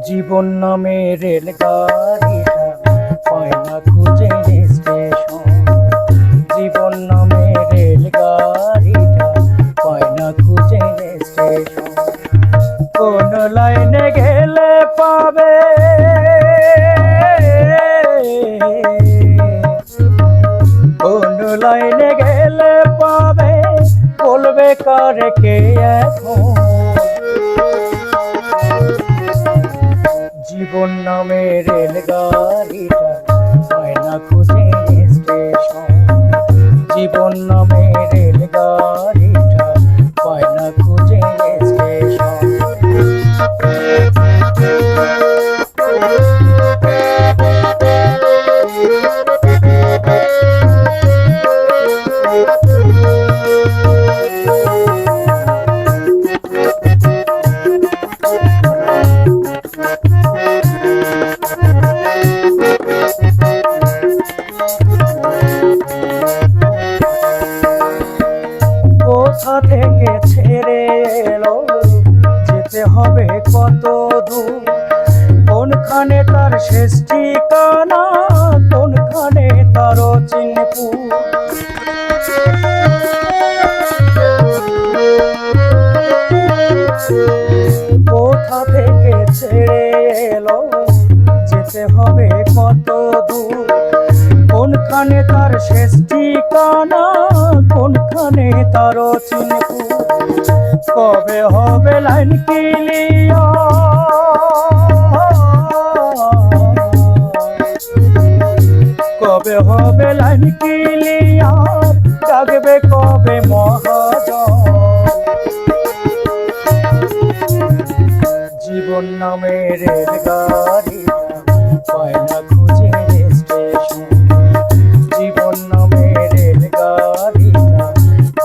জীবন নামে রেলগাড়িটা পায় না খুঁজে স্টেশন। জীবন নামে রেলগাড়িটা পায় না খুঁজে স্টেশন। কোন লাইনে গেলে পাবে, কোন লাইনে গেলে পাবে, বলবে কারে কে এখন। জীবন নামে রেলগাড়িটা পায় না খুঁজে স্টেশন। জীবন নামে রেলগাড়িটা পায় না খুঁজে স্টেশন। কোথা থেকে ছেড়ে এলো, যেতে হবে কত দূর। কোনখানে তার শেষ ঠিকানা, কোনখানে তার চিনপুর। কোথা থেকে ছেড়ে এলো, যেতে হবে কত দূর। কোনখানে তার শেষ ঠিকানা, কোনখানে তার চিনপুর। কবে হবে লাইন ক্লিয়ার, কবে হবে লাইন ক্লিয়ার, জাগবে কবে মহাজন। জীবন নামে রেলগাড়িটা পায় না খুঁজে স্টেশন। জীবন নামে রেলগাড়িটা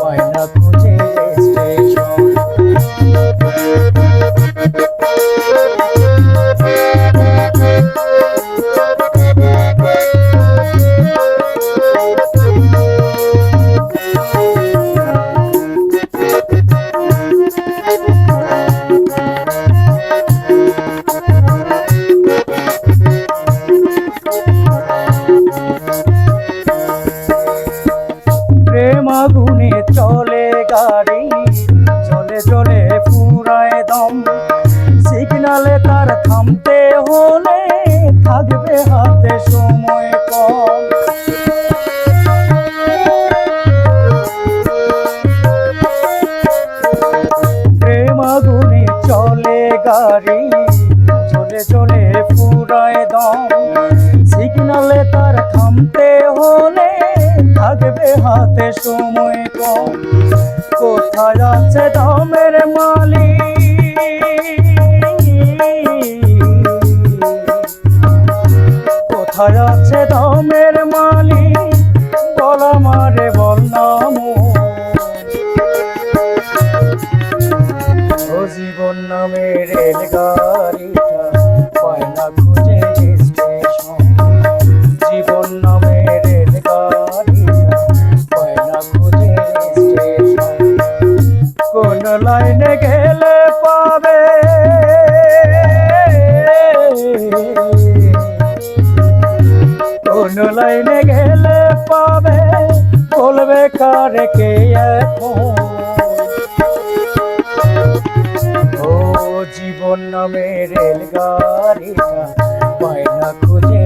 পায় না খুঁজে স্টেশন। প্রেম আগুনে চলে গাড়ি, চলে চলে পুরায় দম। সিগনালে তার থামতে হলে, থাকবে হাতে সময় কম। প্রেম আগুনে চলে গাড়ি, চলে চলে পুরায় দম। সিগনালে তার থামতে হলে, থাকবে হাতে সময় কম। কোথায় আছে দমের মালিক, কোথায় আছে দমের মালিক, বল আমারে বল নাম। ও জীবন নামে রেলগাড়িটা পায় না খুঁজে স্টেশন। জীবন নামে রেলগাড়িটা পায় না খুঁজে স্টেশন। কোন লাইনে গেলে পাবে, কোন লাইনে গেলে পাবে, বলবে কারে কে এখন। ও জীবন নামে রেলগাড়িটা পায় না খুঁজে